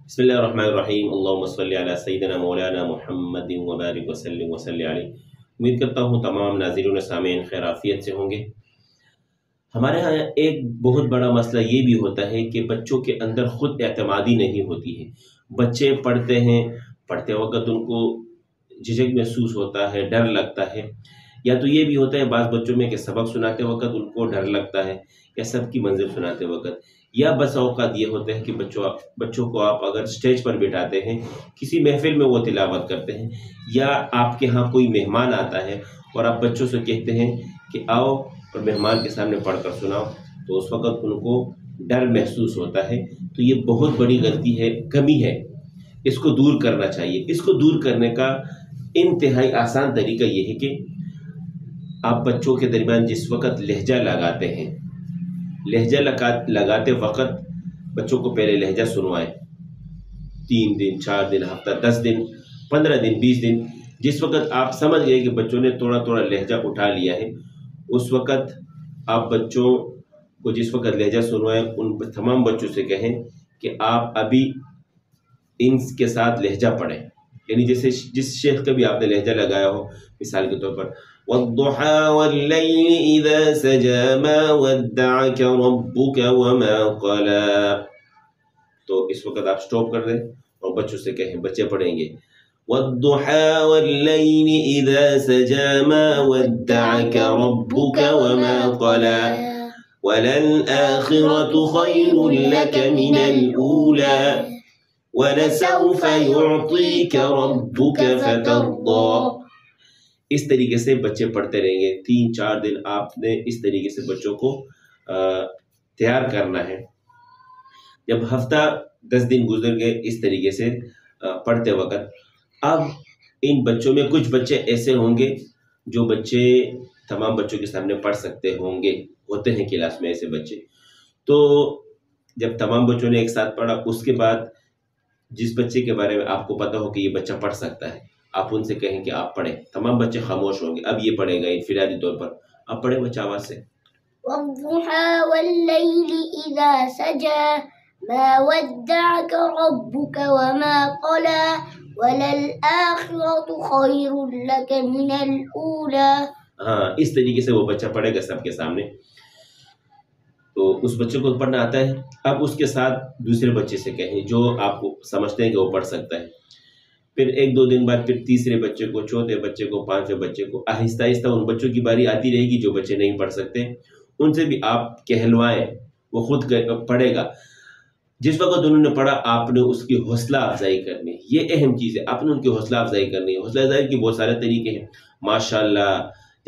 बिस्मिल्लाहिर्रहमानिर्रहीम अल्लाहुम्मा सल्लि अला सय्यिदिना मौलाना मुहम्मदिन व बारिक वसल्लिम वसल्लि अलैहि। उम्मीद करता हूँ तमाम नाज़रीन सामीन खैराफियत से होंगे। हमारे यहाँ एक बहुत बड़ा मसला ये भी होता है कि बच्चों के अंदर खुद एतमादी नहीं होती है। बच्चे पढ़ते हैं, पढ़ते वक्त उनको झिझक महसूस होता है, डर लगता है, या तो ये भी होता है बाज़ बच्चों में कि सबक सुनाते वक्त उनको डर लगता है या सबकी मंजिल सुनाते वक्त, या बस औक़ात ये होते हैं कि बच्चों को आप अगर स्टेज पर बिठाते हैं, किसी महफ़िल में वो तिलावत करते हैं, या आपके यहाँ कोई मेहमान आता है और आप बच्चों से कहते हैं कि आओ और मेहमान के सामने पढ़कर सुनाओ, तो उस वक़्त उनको डर महसूस होता है। तो ये बहुत बड़ी गलती है, कमी है, इसको दूर करना चाहिए। इसको दूर करने का इंतहाई आसान तरीका ये है कि आप बच्चों के दरमियान जिस वक़्त लहजा लगाते हैं, लहजा लगाते वक़्त बच्चों को पहले लहजा सुनवाएं। 3 दिन, 4 दिन, हफ्ता, 10 दिन, 15 दिन, 20 दिन, जिस वक़्त आप समझ गए कि बच्चों ने थोड़ा थोड़ा लहजा उठा लिया है, उस वक़्त आप बच्चों को जिस वक़्त लहजा सुनवाएं, उन तमाम बच्चों से कहें कि आप अभी इनके साथ लहजा पढ़ें। यानी जैसे जिस शेख का भी आपने लहजा लगाया हो, मिसाल के तौर पर वद्दुहा वल्लैलि इज़ा सजा मा वद्दअक रब्बुक वमा क़ला, तो इस वक़्त आप स्टॉप कर दें और बच्चों से कहें, बच्चे पढ़ेंगे वद्दुहा वल्लैलि इज़ा सजा मा वद्दअक रब्बुक वमा क़ला वलल आखिरतु खैरुल लक मिनल ऊला वलसौफ युअतीक रब्बुक फतर्दा। इस तरीके से बच्चे पढ़ते रहेंगे। 3-4 दिन आपने इस तरीके से बच्चों को तैयार करना है। जब हफ्ता 10 दिन गुजर गए इस तरीके से पढ़ते वक्त, अब इन बच्चों में कुछ बच्चे ऐसे होंगे जो बच्चे तमाम बच्चों के सामने पढ़ सकते होंगे, होते हैं क्लास में ऐसे बच्चे। तो जब तमाम बच्चों ने एक साथ पढ़ा, उसके बाद जिस बच्चे के बारे में आपको पता हो कि ये बच्चा पढ़ सकता है, आप उनसे कहें कि आप पढ़ें। तमाम बच्चे खामोश होंगे, अब ये पढ़ेगा इनफिरादी तौर पर। आप पढ़े बच्चा आवाज से। वद्दुहा वल्लैलि इज़ा सजा मा वद्दअक रब्बुक वमा क़ला वलल आखिरतु खैरुल लक मिनल ऊला। हाँ, इस तरीके से वो बच्चा पढ़ेगा सबके सामने। तो उस बच्चे को पढ़ना आता है। अब उसके साथ दूसरे बच्चे से कहें जो आपको समझते हैं कि वो पढ़ सकता है। फिर 1-2 दिन बाद फिर तीसरे बच्चे को, चौथे बच्चे को, 5वें बच्चे को, आहिस्ता आहिस्ता उन बच्चों की बारी आती रहेगी जो बच्चे नहीं पढ़ सकते, उनसे भी आप कहलवाएं, वो खुद पढ़ेगा। जिस वक्त उन्होंने पढ़ा आपने उसकी हौसला अफजाई करनी है। ये अहम चीज़ है, आपने उनकी हौसला अफजाई करनी है। हौसला अफजाई के बहुत सारे तरीके हैं। माशाअल्लाह,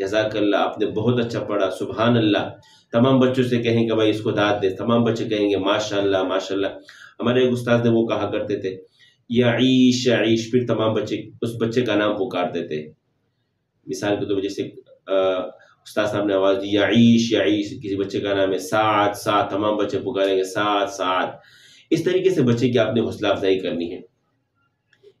जज़ाकल्लाह, आपने बहुत अच्छा पढ़ा, सुभान अल्लाह। तमाम बच्चों से कहें कि भाई इसको दाद दे, तमाम बच्चे कहेंगे माशाअल्लाह माशाअल्लाह। हमारे एक उस्ताद ने वो कहा करते थे याईश याईश, फिर तमाम बच्चे उस बच्चे का नाम पुकारते थे। मिसाल के तौर पर जैसे उस्ताद साहब ने आवाज़ दी याईश याईश, किसी बच्चे का नाम है साद साद, तमाम बच्चे पुकारेंगे साद साद। इस तरीके से बच्चे की आपने हौसला अफजाई करनी है।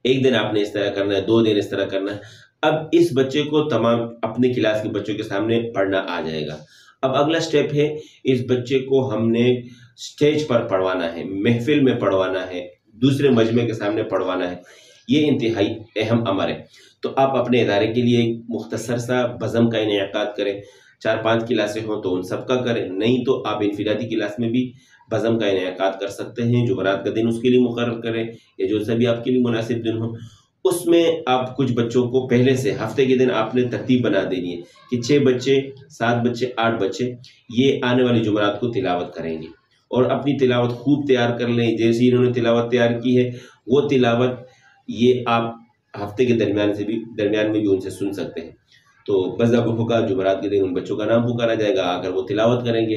एक दिन आपने इस तरह करना है, 2 दिन इस तरह करना है। अब इस बच्चे को तमाम अपने क्लास के बच्चों के सामने पढ़ना आ जाएगा। अब अगला स्टेप है, इस बच्चे को हमने स्टेज पर पढ़वाना है, महफिल में पढ़वाना है, दूसरे मजमे के सामने पढ़वाना है। ये इंतहाई अहम अमर है। तो आप अपने इदारे के लिए एक मुख्तसर सा बज़म का इनेकाद करें। 4-5 क्लासें हों तो उन सब का करें, नहीं तो आप इनफिरादी क्लास में भी बज़म का इनेकाद कर सकते हैं। जुमरात का दिन उसके लिए मुकर्रर करें, या जो सा भी आपके लिए मुनासिब दिन हो। उसमें आप कुछ बच्चों को पहले से हफ्ते के दिन आपने तरतीब बना देनी है कि 6 बच्चे, 7 बच्चे, 8 बच्चे ये आने वाली जुमरात को तिलावत करेंगे, और अपनी तिलावत खूब तैयार कर लें। जैसे इन्होंने तिलावत तैयार की है, वो तिलावत ये आप हफ्ते के दरमियान में भी उनसे सुन सकते हैं। तो बज़ब होगा, जुमरात के दिन उन बच्चों का नाम पुकारा जाएगा, आकर वो तिलावत करेंगे।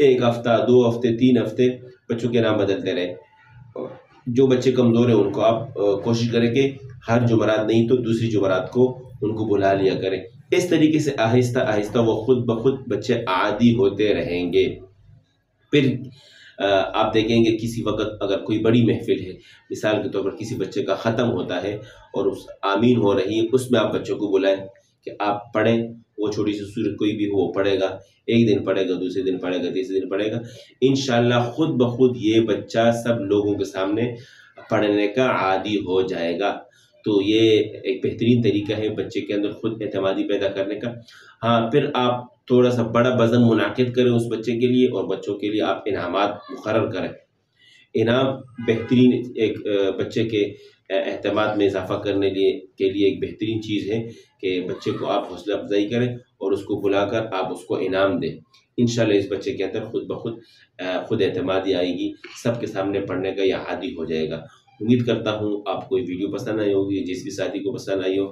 1 हफ्ता, 2 हफ्ते, 3 हफ्ते बच्चों के नाम बदलते रहे। जो बच्चे कमज़ोर हैं उनको आप कोशिश करें कि हर जुमरात नहीं तो दूसरी जुमरात को उनको बुला लिया करें। इस तरीके से आहिस्ता आहिस्ता वो खुद ब खुद बच्चे आदी होते रहेंगे। फिर आप देखेंगे किसी वक्त अगर कोई बड़ी महफिल है, मिसाल के तौर पर किसी बच्चे का ख़त्म होता है और उस आमीन हो रही है, उसमें आप बच्चों को बुलाएं कि आप पढ़ें, वो छोटी सी सूरत कोई भी हो वो पढ़ेगा, एक दिन पढ़ेगा, दूसरे दिन पढ़ेगा, तीसरे दिन पढ़ेगा, इंशाल्लाह खुद ब खुद ये बच्चा सब लोगों के सामने पढ़ने का आदी हो जाएगा। तो ये एक बेहतरीन तरीका है बच्चे के अंदर खुद एतमादी पैदा करने का। हाँ, फिर आप थोड़ा सा बड़ा वज़न मुनाकिद करें उस बच्चे के लिए, और बच्चों के लिए आप इनामात मुकर्रर करें। इनाम बेहतरीन एक बच्चे के एतमाद में इजाफ़ा करने के लिए एक बेहतरीन चीज़ है कि बच्चे को आप हौसला अफजाई करें और उसको बुलाकर आप उसको इनाम दें। इंशाल्लाह इस बच्चे के अंदर खुद ब खुद एतमादी आएगी, सबके सामने पढ़ने का यह आदी हो जाएगा। उम्मीद करता हूँ आपको ये वीडियो पसंद आई होगी। जिस भी साथी को पसंद आई हो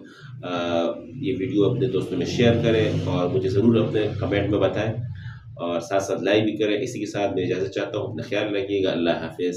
ये वीडियो अपने दोस्तों में शेयर करें और मुझे ज़रूर अपने कमेंट में बताएं, और साथ साथ लाइक भी करें। इसी के साथ मैं इजाज़त चाहता हूँ। अपना ख्याल रखिएगा। अल्लाह हाफ़िज़।